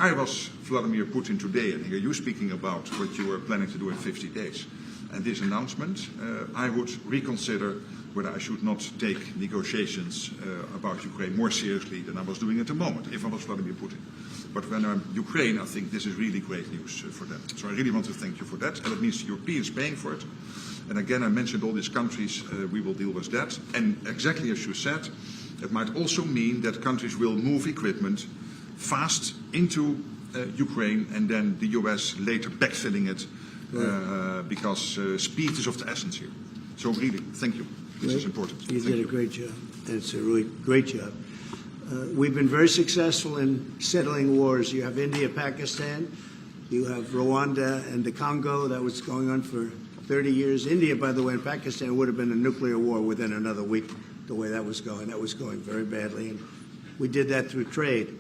I was Vladimir Putin today and hear you speaking about what you were planning to do in 50 days, and this announcement, I would reconsider whether I should not take negotiations about Ukraine more seriously than I was doing at the moment, if I was Vladimir Putin. But when I'm Ukraine, I think this is really great news for them. So I really want to thank you for that, and it means the Europeans paying for it. And again, I mentioned all these countries, we will deal with that. And exactly as you said, it might also mean that countries will move equipment fast into Ukraine, and then the US later backfilling it, because speed is of the essence here. So really, thank you. This is important. You did a great job. It's a really great job. We've been very successful in settling wars. You have India, Pakistan. You have Rwanda and the Congo. That was going on for 30 years. India, by the way, and Pakistan would have been a nuclear war within another week, the way that was going. That was going very badly. And we did that through trade.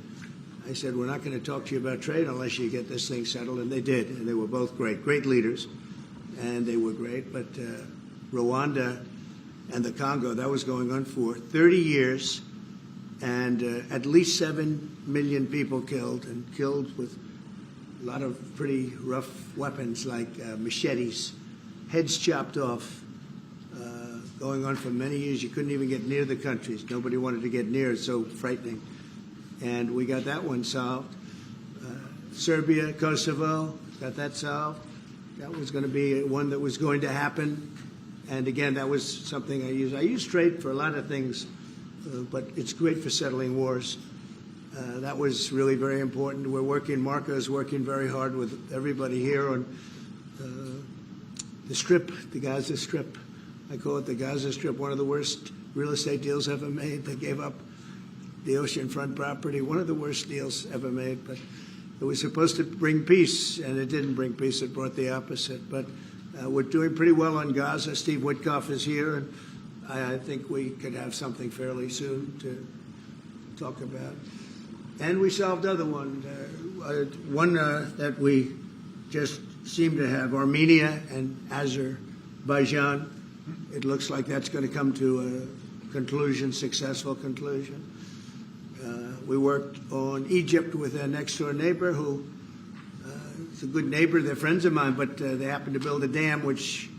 I said, we're not going to talk to you about trade unless you get this thing settled. And they did. And they were both great leaders. And they were great. But Rwanda and the Congo, that was going on for 30 years. And at least 7 million people killed, and killed with a lot of pretty rough weapons like machetes, heads chopped off, going on for many years. You couldn't even get near the countries. Nobody wanted to get near. It's so frightening. And we got that one solved. Serbia, Kosovo, got that solved. That was going to be one that was going to happen. And again, that was something I use. I use trade for a lot of things, but it's great for settling wars. That was really very important. We're working, Marco's working very hard with everybody here on the Strip, the Gaza Strip. I call it the Gaza Strip, one of the worst real estate deals ever made. They gave up the oceanfront property, one of the worst deals ever made. But it was supposed to bring peace, and it didn't bring peace. It brought the opposite. But we're doing pretty well on Gaza. Steve Witkoff is here, and I think we could have something fairly soon to talk about. And we solved other one. One that we just seem to have, Armenia and Azerbaijan. It looks like that's going to come to a conclusion, successful conclusion. We worked on Egypt with our next-door neighbor, who is a good neighbor. They're friends of mine, but they happened to build a dam which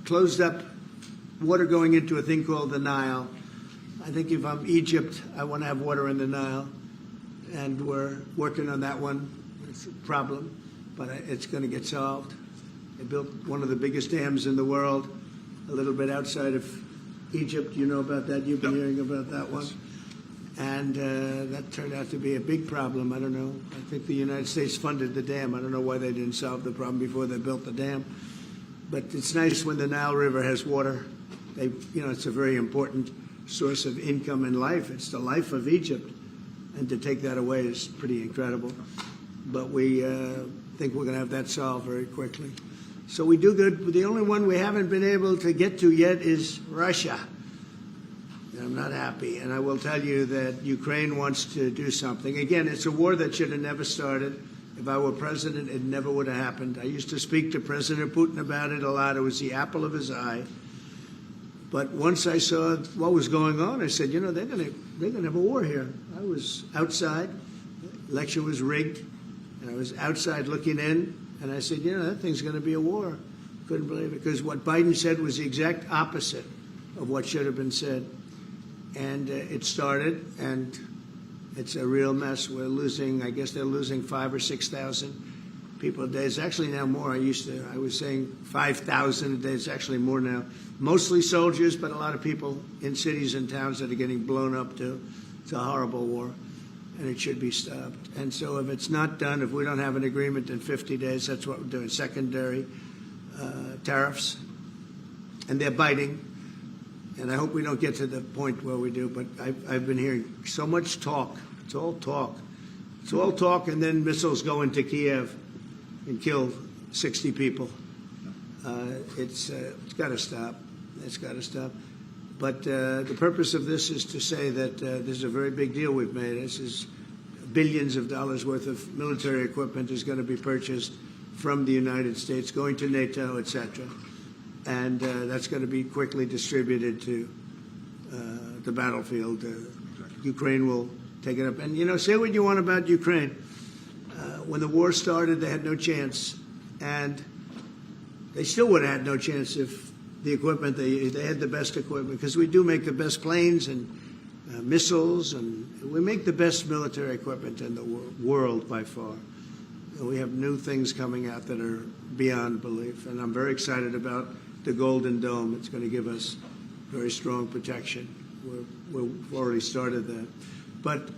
closed up water going into a thing called the Nile. I think if I'm Egypt, I want to have water in the Nile, and we're working on that one. It's a problem, but it's going to get solved. They built one of the biggest dams in the world, a little bit outside of Egypt. You know about that. You've been hearing about that one. And that turned out to be a big problem. I don't know. I think the United States funded the dam. I don't know why they didn't solve the problem before they built the dam. But it's nice when the Nile River has water. It's a very important source of income and life. It's the life of Egypt. And to take that away is pretty incredible. But we think we're going to have that solved very quickly. So we do good. The only one we haven't been able to get to yet is Russia. I'm not happy. And I will tell you that Ukraine wants to do something. Again, it's a war that should have never started. If I were president, it never would have happened. I used to speak to President Putin about it a lot. It was the apple of his eye. But once I saw what was going on, I said, they're going to have a war here. I was outside. The election was rigged. And I was outside looking in. And I said, that thing's going to be a war. Couldn't believe it. Because what Biden said was the exact opposite of what should have been said. And it started, and it's a real mess. We're losing, I guess they're losing 5,000 or 6,000 people a day. It's actually now more. I was saying 5,000 a day. It's actually more now. Mostly soldiers, but a lot of people in cities and towns that are getting blown up too. It's a horrible war, and it should be stopped. And so if it's not done, if we don't have an agreement in 50 days, that's what we're doing. Secondary tariffs, and they're biting. And I hope we don't get to the point where we do, but I've been hearing so much talk. It's all talk. It's all talk, and then missiles go into Kiev and kill 60 people. It's got to stop. It's got to stop. But the purpose of this is to say that this is a very big deal we've made. This is billions of dollars worth of military equipment is going to be purchased from the United States, going to NATO, et cetera. And that's going to be quickly distributed to the battlefield. Ukraine will take it up. And, say what you want about Ukraine. when the war started, they had no chance, and they still would have had no chance if the equipment, they had the best equipment, because we do make the best planes and missiles, and we make the best military equipment in the world by far. And we have new things coming out that are beyond belief, and I'm very excited about the Golden Dome. It's going to give us very strong protection. We've already started that. But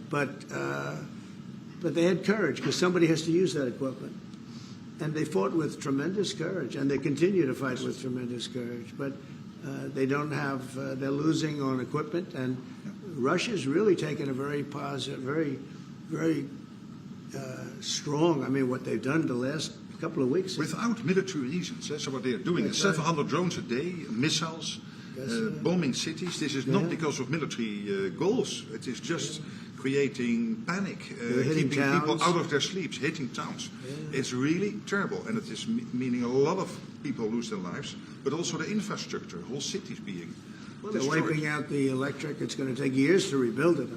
they had courage, because somebody has to use that equipment. And they fought with tremendous courage, and they continue to fight with tremendous courage. But they don't have, they're losing on equipment, and Russia's really taken a very positive, very strong, I mean, what they've done the last couple of weeks. Without military reasons, so what they are doing is 700 drones a day, missiles, bombing cities. This is not because of military goals. It is just creating panic, keeping people out of their sleeps, hitting towns. Yeah. It's really terrible, and it is meaning a lot of people lose their lives, but also the infrastructure, whole cities being destroyed. They're wiping out the electric. It's going to take years to rebuild it.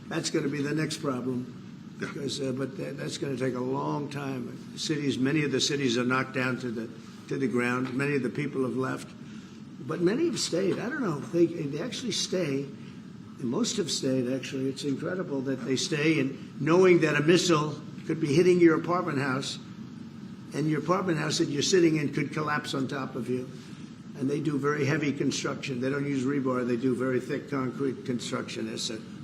That's going to be the next problem. Because, but that's going to take a long time. Cities, many of the cities are knocked down to the ground. Many of the people have left, but many have stayed. I don't know. They actually stay. Most have stayed. Actually, it's incredible that they stay, and knowing that a missile could be hitting your apartment house, and your apartment house that you're sitting in could collapse on top of you. And they do very heavy construction. They don't use rebar. They do very thick concrete construction.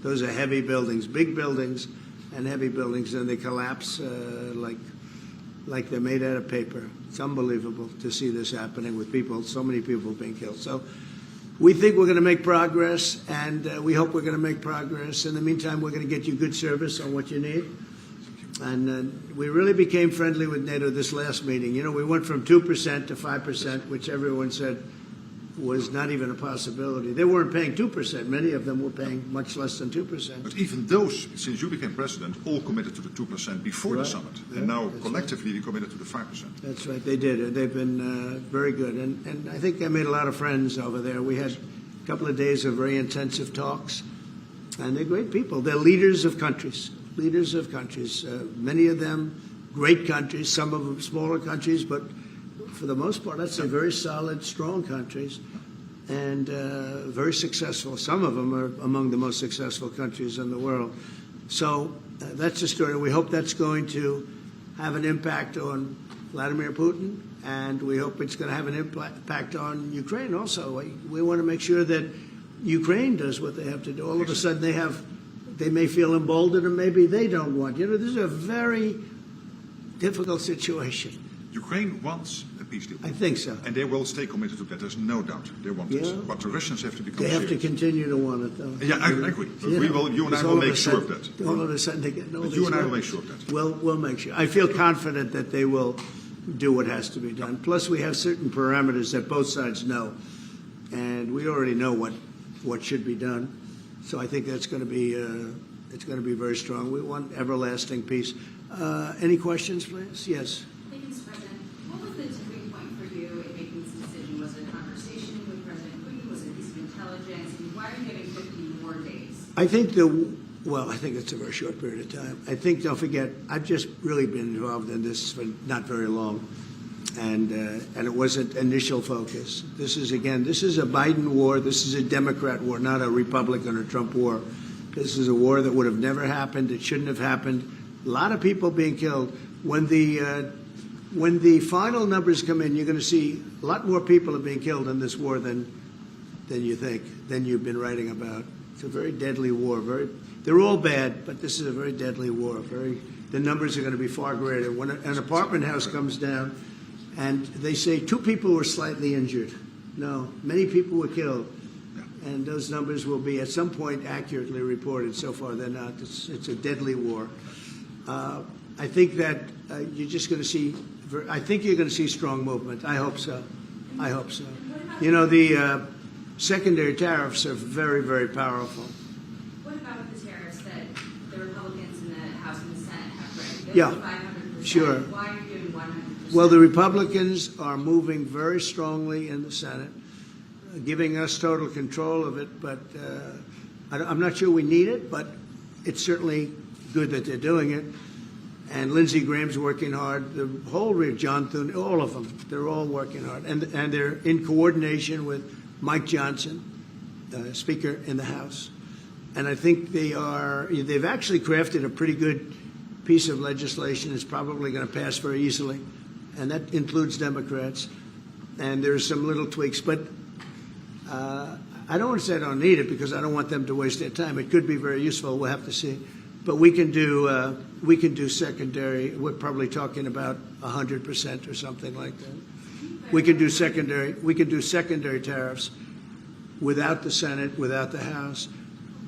Those are heavy buildings, big buildings. And heavy buildings, and they collapse like they're made out of paper. It's unbelievable to see this happening with people, so many people being killed. So we think we're going to make progress, and we hope we're going to make progress. In the meantime, we're going to get you good service on what you need. And we really became friendly with NATO this last meeting. You know, we went from 2% to 5%, which everyone said was not even a possibility. They weren't paying 2%. Many of them were paying much less than 2%. But even those, since you became president, all committed to the 2% before the summit. Yeah, and now collectively we committed to the 5%. That's right. They did. They've been very good. And I think I made a lot of friends over there. We had a couple of days of very intensive talks. And they're great people. They're leaders of countries. Leaders of countries. Many of them great countries. Some of them smaller countries. But for the most part, I'd say very solid, strong countries, and very successful. Some of them are among the most successful countries in the world. So that's the story. We hope that's going to have an impact on Vladimir Putin, and we hope it's going to have an impact on Ukraine also. We want to make sure that Ukraine does what they have to do. All of a sudden they may feel emboldened, and maybe they don't want. You know, this is a very difficult situation. Ukraine wants a peace deal. I think so. And they will stay committed to that. There's no doubt they want this. But the Russians have to become serious. They have to continue to want it, though. Yeah, I agree. But you and I will make sure of that. All of a sudden they get you and I will make sure of that. We'll make sure. I feel confident that they will do what has to be done. Plus, we have certain parameters that both sides know. And we already know what should be done. So I think that's going to be it's going to be very strong. We want everlasting peace. Any questions, please? Yes. Thank you, Mr. President. What was the tipping point for you in making this decision? Was it a conversation with President Putin? Was it a piece of intelligence? And why are you giving 50 more days? I think it's a very short period of time. I think, don't forget, I've just really been involved in this for not very long. And it wasn't initial focus. This is a Biden war. This is a Democrat war, not a Republican or Trump war. This is a war that would have never happened. It shouldn't have happened. A lot of people being killed. When the final numbers come in, you're going to see a lot more people are being killed in this war than you think, than you've been writing about. It's a very deadly war. They're all bad, but this is a very deadly war. The numbers are going to be far greater. When an apartment house comes down, and they say 2 people were slightly injured. No, many people were killed. And those numbers will be at some point accurately reported. So far, they're not. It's a deadly war. I think that you're just going to see. I think you're going to see strong movement. I hope so. I hope so. You know, the secondary tariffs are very, very powerful. What about the tariffs that the Republicans in the House and the Senate have read? Yeah, 500%. sure. Why are you doing 100%? Well, the Republicans are moving very strongly in the Senate, giving us total control of it. But I'm not sure we need it, but it's certainly good that they're doing it. And Lindsey Graham's working hard. The whole John Thune, all of them, they're all working hard, and they're in coordination with Mike Johnson, Speaker in the House. And I think they've actually crafted a pretty good piece of legislation. It's probably going to pass very easily, and that includes Democrats. And there's some little tweaks, but I don't want to say I don't need it because I don't want them to waste their time. It could be very useful. We'll have to see. But we can do secondary. We're probably talking about 100% or something like that. We can do secondary. We can do secondary tariffs without the Senate, without the House.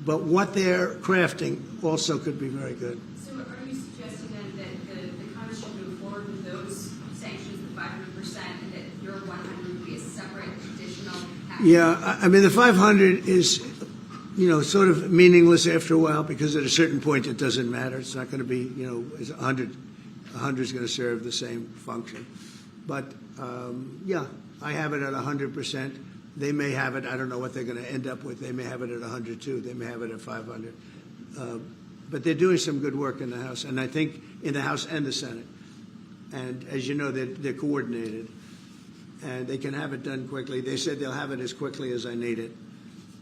But what they're crafting also could be very good. So are you suggesting then that the Congress should move forward with those sanctions, the 500%, and that your 100 would be a separate additional package? Yeah, I mean, the 500 is, sort of meaningless after a while because at a certain point it doesn't matter. It's not going to be, it's 100. 100 is going to serve the same function. But, yeah, I have it at 100%. They may have it, I don't know what they're going to end up with. They may have it at 100 too. They may have it at 500. But they're doing some good work in the House, and I think in the House and the Senate. And as you know, they're coordinated, and they can have it done quickly. They said they'll have it as quickly as I need it.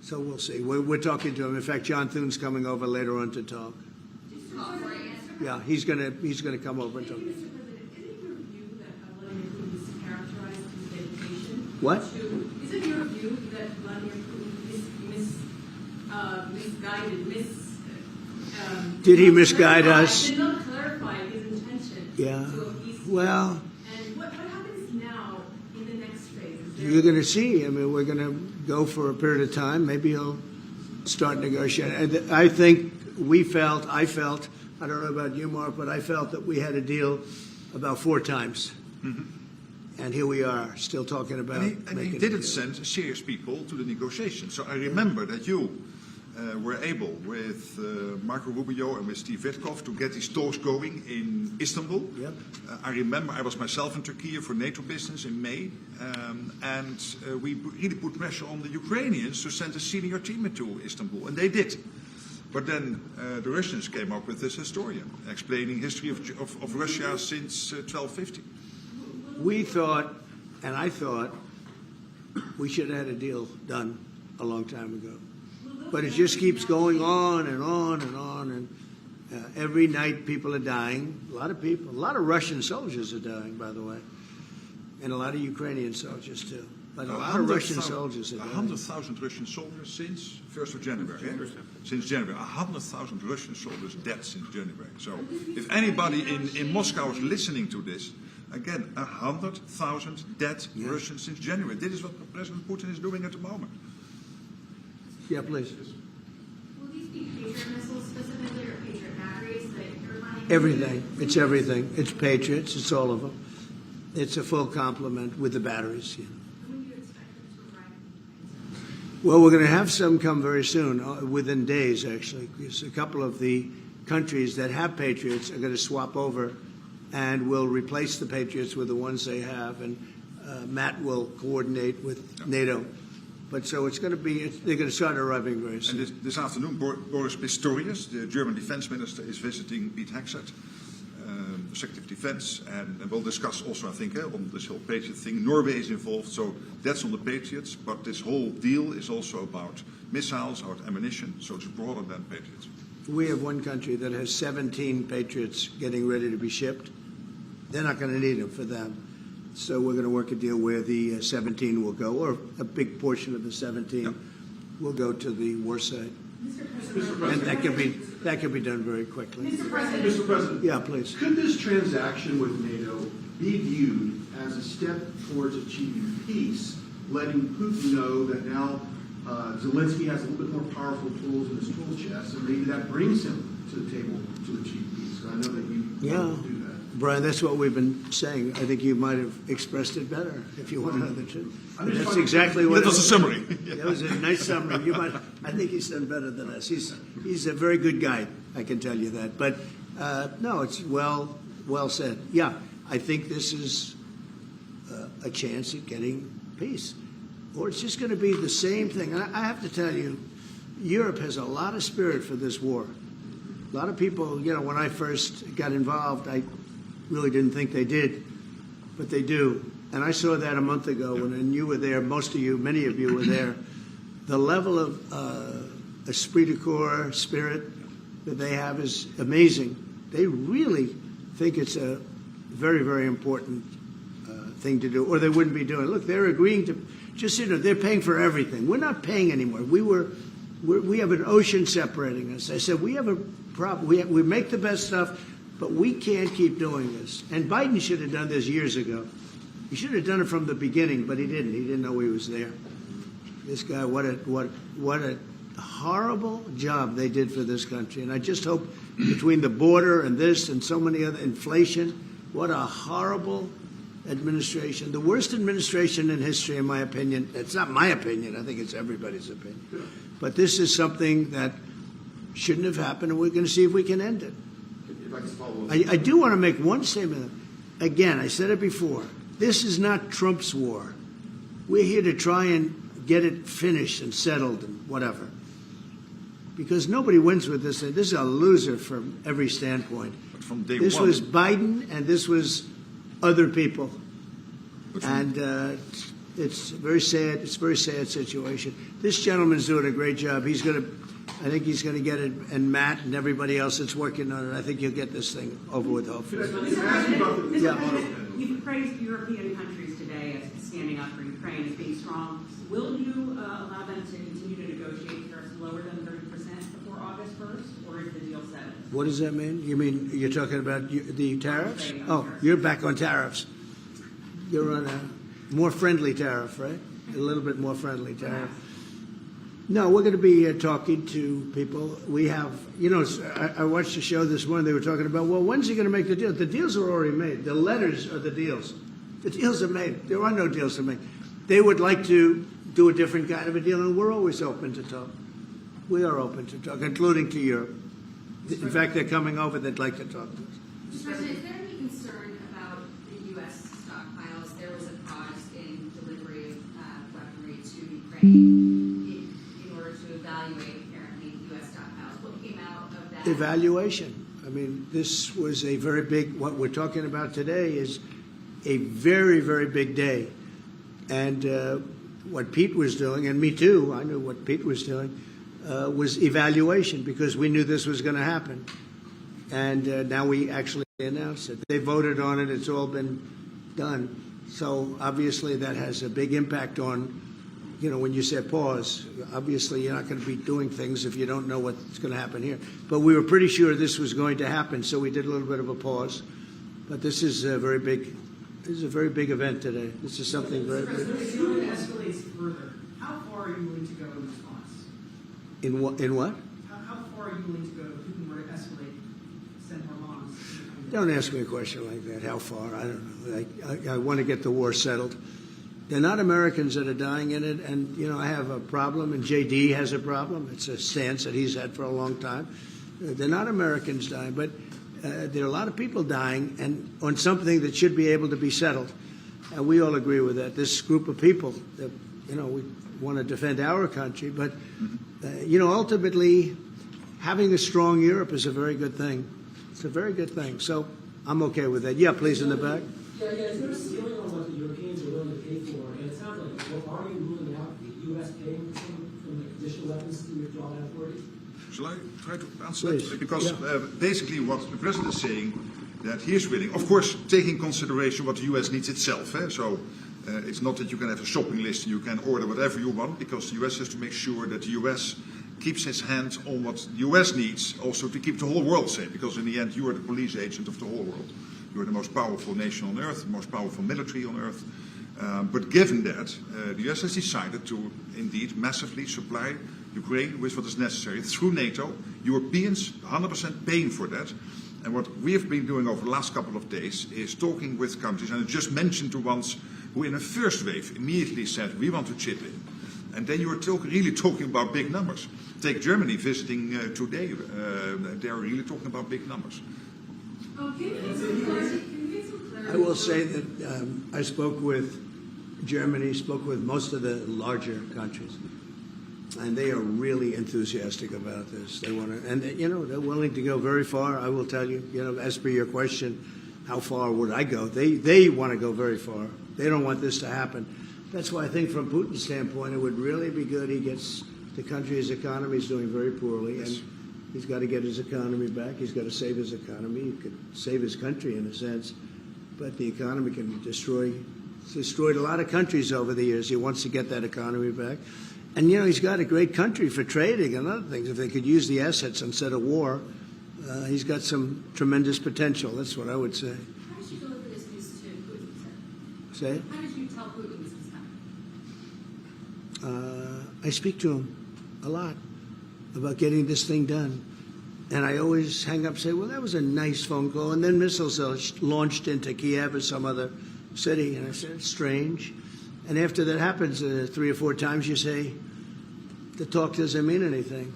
So we'll see. We're talking to him. In fact, John Thune's coming over later on to talk. Yeah, he's gonna come over and talk. Mr. President, isn't it your view that Vladimir Putin is characterized his dedication? What? Is it your view that Vladimir Putin Did he misguide us? Did not clarify his intention Yeah. to appease? Well, And what happens now in the next phase? you're going to see. I mean, we're going to go for a period of time. Maybe he'll start negotiating. I think I felt, I don't know about you, Mark, but I felt that we had a deal about 4 times. Mm-hmm. And here we are, still talking about And he didn't send serious people to the negotiations. So I remember that you were able, with Marco Rubio and with Steve Witkoff, to get these talks going in Istanbul. Yep. I remember I was myself in Turkey for NATO business in May, and we really put pressure on the Ukrainians to send a senior team into Istanbul, and they did. But then the Russians came up with this historian explaining history of Russia since 1250. We thought, and I thought, we should have had a deal done a long time ago. But it just keeps going on and on and on. And every night people are dying. A lot of people, a lot of Russian soldiers are dying, by the way. And a lot of Ukrainian soldiers, too. But a lot of Russian soldiers are dying. 100,000 Russian soldiers since 1st of January. Since January. 100,000 Russian soldiers dead since January. So if anybody in Moscow is listening to this, again, 100,000 dead Russians since January. This is what President Putin is doing at the moment. Yeah, please. Will these be Patriot missiles specifically or Patriot batteries that you're planning? Everything. It's everything. It's Patriots. It's all of them. It's a full complement with the batteries. You know. When do you expect them to arrive? Well, we're going to have some come very soon, within days, actually. Because a couple of the countries that have Patriots are going to swap over and will replace the Patriots with the ones they have. And Matt will coordinate with NATO. But so it's going to be, they're going to start arriving very soon. And this afternoon, Boris Pistorius, the German defense minister, is visiting Pete Hegseth, the Secretary of Defense, and we'll discuss also, I think, on this whole Patriot thing. Norway is involved, so that's on the Patriots, but this whole deal is also about missiles, about ammunition, so it's broader than Patriots. We have one country that has 17 Patriots getting ready to be shipped. They're not going to need them for them. So we're going to work a deal where the 17 will go, or a big portion of the 17 will go to the war side. Mr. And that can be done very quickly. Mr. President. Mr. President, Yeah, please. could this transaction with NATO be viewed as a step towards achieving peace, letting Putin know that now Zelensky has a little bit more powerful tools in his tool chest, and maybe that brings him to the table to achieve peace? I know that you want to do that. Brian, that's what we've been saying. I think you might have expressed it better if you want another two. That's exactly what That was a summary. That was a nice summary. I think he's done better than us. He's a very good guy, I can tell you that. But no, it's well said. Yeah, I think this is a chance at getting peace. Or it's just going to be the same thing. And I have to tell you, Europe has a lot of spirit for this war. A lot of people, you know, when I first got involved, I really didn't think they did, but they do. And I saw that a month ago when you were there, most of you, many of you were there. The level of esprit de corps, spirit that they have is amazing. They really think it's a very, very important thing to do, or they wouldn't be doing it. Look, they're agreeing to, just, you know, they're paying for everything. We're not paying anymore. We have an ocean separating us. I said, we have a problem. We make the best stuff, but we can't keep doing this. And Biden should have done this years ago. He should have done it from the beginning, but he didn't. He didn't know he was there. This guy, what a horrible job they did for this country. And I just hope between the border and this and so many other, inflation, what a horrible administration. The worst administration in history, in my opinion. It's not my opinion. I think it's everybody's opinion. But this is something that shouldn't have happened, and we're going to see if we can end it. If I can follow up. I do want to make one statement. Again, I said it before. This is not Trump's war. We're here to try and get it finished and settled and whatever. Because nobody wins with this. This is a loser from every standpoint. But from day This one, was Biden and this was other people. And it's very sad. It's a very sad situation. This gentleman's doing a great job. I think he's going to get it, and Matt and everybody else that's working on it, I think he'll get this thing over with, hopefully. Yeah. You've praised European countries today as standing up for Ukraine as being strong. Will you allow them to continue to negotiate tariffs lower than 30% before August 1st, or is the deal settled? What does that mean? You mean you're talking about the tariffs? Oh, you're back on tariffs. You're on a more friendly tariff, right? A little bit more friendly tariff. No, we're going to be talking to people. We have, you know, I watched the show this morning. They were talking about, well, when's he going to make the deal? The deals are already made. The letters are the deals. The deals are made. There are no deals to make. They would like to do a different kind of a deal, and we're always open to talk. We are open to talk, including to Europe. In fact, they're coming over. They'd like to talk to us. Mr. President, is there any concern about the U.S. stockpiles? There was a pause in delivery of weaponry to Ukraine in order to evaluate, apparently, U.S. stockpiles. What came out of that? Evaluation. I mean, this was a very big, what we're talking about today is a very, very big day. And what Pete was doing, and me too, I knew what Pete was doing, was evaluation, because we knew this was going to happen. And now we actually announced it. They voted on it. It's all been done. So obviously that has a big impact on, you know, when you say pause, obviously you're not going to be doing things if you don't know what's going to happen here. But we were pretty sure this was going to happen, so we did a little bit of a pause. But this is a very big, event today. This is something very big. If it escalates further, how far are you willing to go in response? In what? How far are you willing to go if Putin were to escalate, send more bombs? Don't ask me a question like that. How far? I don't know. I want to get the war settled. They're not Americans that are dying in it, and, you know, I have a problem, and J.D. has a problem. It's a stance that he's had for a long time. They're not Americans dying, but there are a lot of people dying, and on something that should be able to be settled. And we all agree with that. This group of people, that, you know, we want to defend our country, but, you know, ultimately, having a strong Europe is a very good thing. It's a very good thing. So I'm okay with that. Yeah, please, in the back. Yeah, is there a ceiling on what the Europeans are willing to pay for? And it sounds like, well, are you ruling out the U.S. paying some additional weapons to withdraw that authority? Shall I try to answer Please. that? Because Yeah. basically what the President is saying, that he is willing, of course, taking consideration what the U.S. needs itself. So it's not that you can have a shopping list and you can order whatever you want, because the U.S. has to make sure that the U.S. keeps its hand on what the U.S. needs, also to keep the whole world safe, because in the end you are the police agent of the whole world. You are the most powerful nation on earth, the most powerful military on earth. But given that, the U.S. has decided to indeed massively supply Ukraine with what is necessary through NATO. Europeans 100% paying for that. And what we have been doing over the last couple of days is talking with countries, and I just mentioned the ones who in the first wave immediately said, we want to chip in. And then you are really talking about big numbers. Take Germany visiting today. They are really talking about big numbers. I will say that I spoke with Germany, spoke with most of the larger countries. And they are really enthusiastic about this. They want to, and they're willing to go very far. I will tell you, as per your question, how far would I go? They want to go very far. They don't want this to happen. That's why I think from Putin's standpoint, it would really be good. He gets the country, his economy is doing very poorly, and he's got to get his economy back. He's got to save his economy. He could save his country in a sense, but the economy can be destroyed. He's destroyed a lot of countries over the years. He wants to get that economy back. And, he's got a great country for trading and other things. If they could use the assets instead of war, he's got some tremendous potential. That's what I would say. How did you deliver this news to Putin, sir? Say? How did you tell Putin this was coming? I speak to him a lot about getting this thing done. And I always hang up and say, well, that was a nice phone call. And then missiles are launched into Kiev or some other city. And I said, it's strange. And after that happens 3 or 4 times, you say, the talk doesn't mean anything.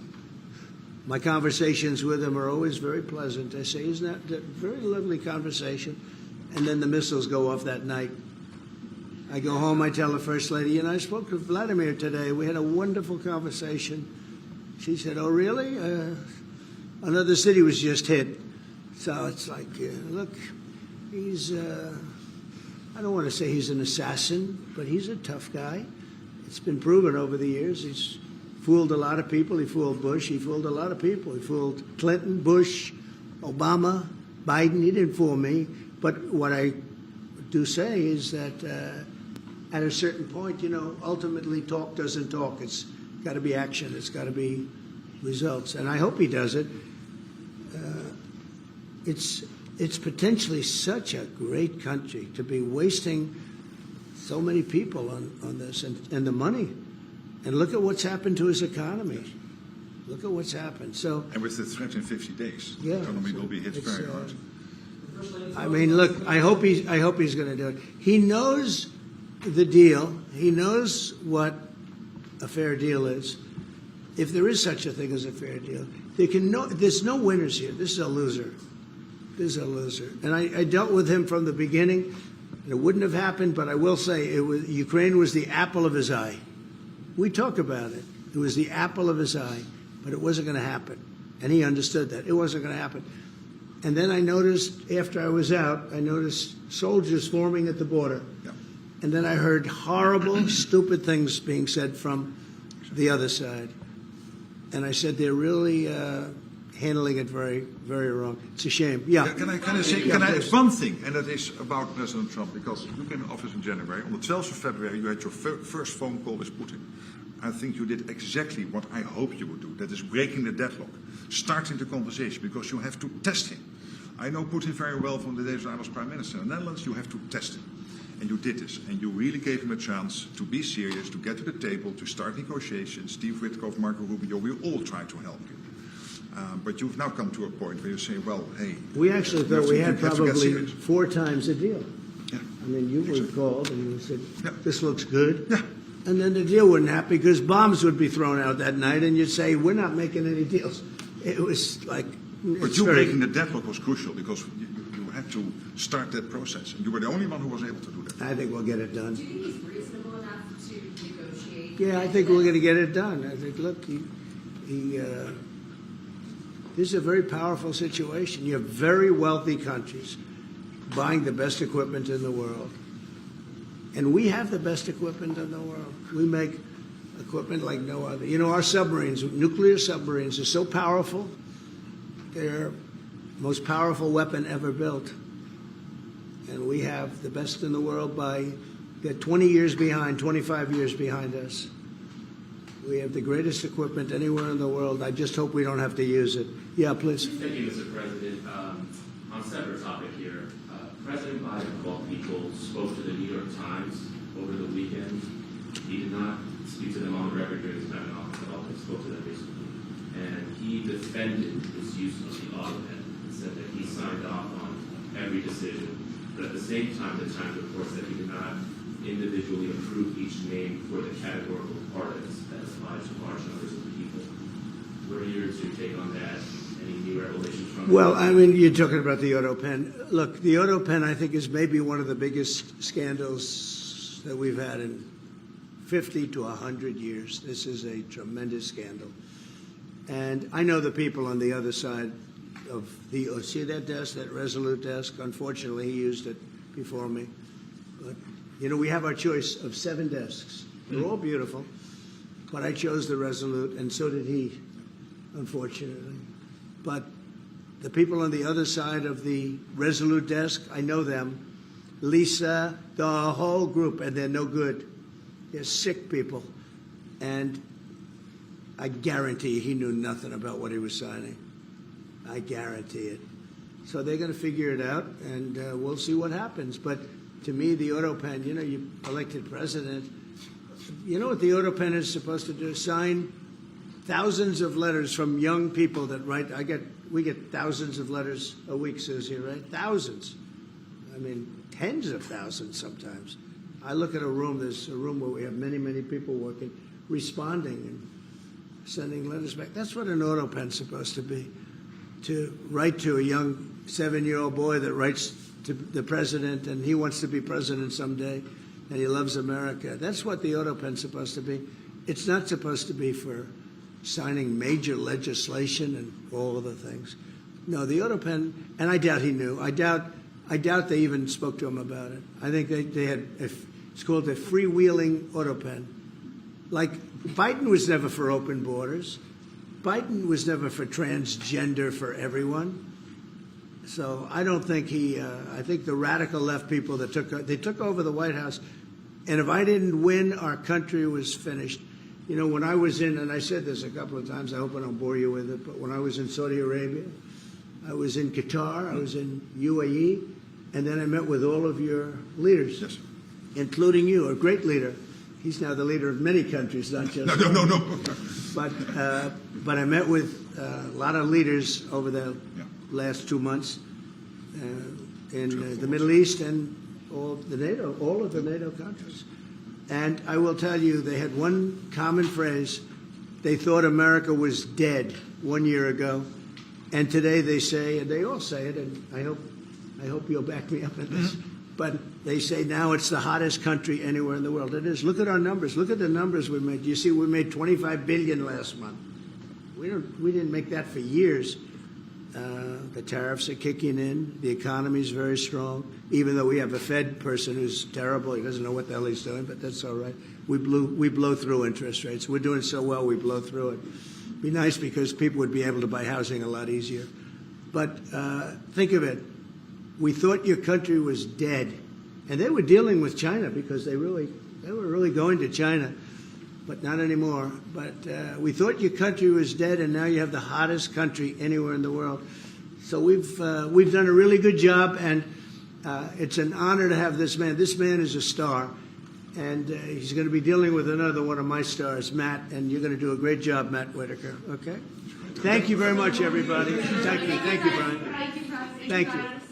My conversations with him are always very pleasant. I say, isn't that a very lovely conversation? And then the missiles go off that night. I go home, I tell the First Lady, I spoke to Vladimir today. We had a wonderful conversation. She said, oh, really? Another city was just hit. So it's like, look, he's... I don't want to say he's an assassin, but he's a tough guy. It's been proven over the years. He's fooled a lot of people. He fooled Bush. He fooled a lot of people. He fooled Clinton, Bush, Obama, Biden. He didn't fool me. But what I do say is that at a certain point, ultimately talk doesn't talk. It's got to be action. It's got to be results. And I hope he does it. It's potentially such a great country to be wasting so many people on this and the money. And look at what's happened to his economy. Look at what's happened. So, And with the threat in 50 days, yeah, the economy will be hit it's, very hard. I mean, look, I hope he's going to do it. He knows the deal. He knows what a fair deal is. If there is such a thing as a fair deal, there's no winners here. This is a loser. This is a loser. And I dealt with him from the beginning. It wouldn't have happened, but I will say Ukraine was the apple of his eye. We talk about it. It was the apple of his eye, but it wasn't going to happen. And he understood that. It wasn't going to happen. And then I noticed, after I was out, I noticed soldiers forming at the border. Yeah. And then I heard horrible, stupid things being said from the other side. And I said, they're really handling it very, very wrong. It's a shame. Yeah. Can I say one thing, and that is about President Trump, because you came in office in January. On the 12th of February, you had your first phone call with Putin. I think you did exactly what I hoped you would do. That is breaking the deadlock, starting the conversation, because you have to test him. I know Putin very well from the days when I was Prime Minister in the Netherlands. You have to test him. And you did this, and you really gave him a chance to be serious, to get to the table, to start negotiations. Steve Witkoff, Marco Rubio, we all tried to help you. But you've now come to a point where you say, well, hey... We actually thought we had probably 4 times the deal. Yeah. I mean, you were called and you said, Yeah. this looks good. Yeah. And then the deal wouldn't happen because bombs would be thrown out that night and you'd say, we're not making any deals. It was like... But you breaking the deadlock was crucial because you had to start that process. And you were the only one who was able to do that. I think we'll get it done. Do you think he's reasonable enough to negotiate? Yeah, I think we're going to get it done. I think, look, this is a very powerful situation. You have very wealthy countries buying the best equipment in the world. And we have the best equipment in the world. We make equipment like no other. Our submarines, nuclear submarines, are so powerful. They're the most powerful weapon ever built. And we have the best in the world they're 20 years behind, 25 years behind us. We have the greatest equipment anywhere in the world. I just hope we don't have to use it. Yeah, please. Thank you, Mr. President. On a separate topic here, President Biden, of all people, spoke to the New York Times over the weekend. He did not speak to them on the record during his time in office at all, but spoke to them recently. And he defended his use of the autopen and said that he signed off on every decision. But at the same time, the Times reports that he did not individually approve each name for the categorical pardons that applied to large numbers of people. What are your take on that? Any new revelations from Well, I mean, you're talking about the autopen. Look, the autopen, I think, is maybe one of the biggest scandals that we've had in 50 to 100 years. This is a tremendous scandal. And I know the people on the other side of the, see that desk, that Resolute desk? Unfortunately, he used it before me. But, you know, we have our choice of 7 desks. They're all beautiful, but I chose the Resolute, and so did he, unfortunately. But the people on the other side of the Resolute desk, I know them. Lisa, the whole group, and they're no good. They're sick people. And I guarantee he knew nothing about what he was signing. I guarantee it. So they're going to figure it out, and we'll see what happens. But to me, the auto pen, you know, you elected president. You know what the auto pen is supposed to do? Sign thousands of letters from young people that write. We get thousands of letters a week, Susie, right? Thousands. I mean, tens of thousands sometimes. I look at a room, there's a room where we have many, many people working, responding and sending letters back. That's what an auto pen's supposed to be. To write to a young 7-year-old boy that writes to the president and he wants to be president someday and he loves America. That's what the auto pen's supposed to be. It's not supposed to be for signing major legislation and all of the things. No, the auto pen, and I doubt he knew. I doubt they even spoke to him about it. I think they had, it's called a freewheeling auto pen. Like, Biden was never for open borders. Biden was never for transgender for everyone. So I don't think I think the radical left people that took over the White House, and if I didn't win, our country was finished. You know, when I was in, and I said this a couple of times, I hope I don't bore you with it, but when I was in Saudi Arabia, I was in Qatar, I was in UAE, and then I met with all of your leaders, Yes. including you, a great leader. He's now the leader of many countries, not just No. But I met with a lot of leaders over the last 2 months in the Middle East and all of the NATO countries. And I will tell you, they had one common phrase. They thought America was dead 1 year ago, and today they say, and they all say it, and I hope you'll back me up in this. But they say now it's the hottest country anywhere in the world. It is. Look at our numbers. Look at the numbers we made. You see, we made $25 billion last month. We didn't make that for years. The tariffs are kicking in. The economy is very strong. Even though we have a Fed person who's terrible, he doesn't know what the hell he's doing, but that's all right. We blow through interest rates. We're doing so well, we blow through it. Be nice because people would be able to buy housing a lot easier. But think of it. We thought your country was dead, and they were dealing with China because they were really going to China, but not anymore. But we thought your country was dead, and now you have the hottest country anywhere in the world. So we've done a really good job, and it's an honor to have this man. This man is a star, and he's going to be dealing with another one of my stars, Matt, and you're going to do a great job, Matt Whitaker. Okay? Thank you very much, everybody. Thank you, Brian. Thank you, President. Thank you.